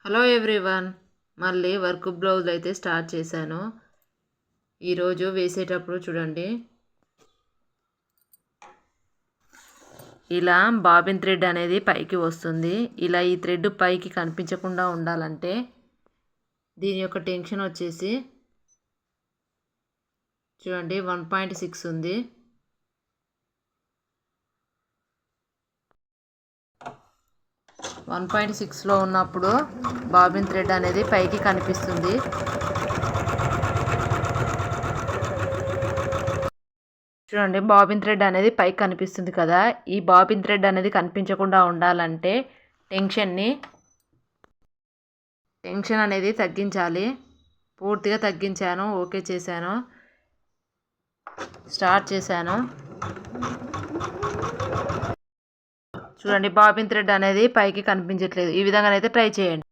Hello everyone, మళ్ళీ work blouse అయితే start చేశాను. ఈరోజు వేసేటప్పుడు చూడండి, ఇలా బాబిన్ థ్రెడ్ అనేది పైకి వస్తుంది. ఇలా ఈ థ్రెడ్ పైకి కనిపించకుండా ఉండాలంటే దీని యొక్క టెన్షన్ వచ్చేసి చూడండి 1.6 ఉంది. వన్ 1.6లో ఉన్నప్పుడు బాబిన్ థ్రెడ్ అనేది పైకి కనిపిస్తుంది. చూడండి, బాబిన్ థ్రెడ్ అనేది పైకి కనిపిస్తుంది కదా. ఈ బాబిన్ థ్రెడ్ అనేది కనిపించకుండా ఉండాలంటే టెన్షన్ అనేది తగ్గించాలి. పూర్తిగా తగ్గించాను, ఓకే చేశాను, స్టార్ట్ చేశాను. చూడండి, బాబిన్ థ్రెడ్ అనేది పైకి కనిపించట్లేదు. ఈ విధంగా అయితే ట్రై చేయండి.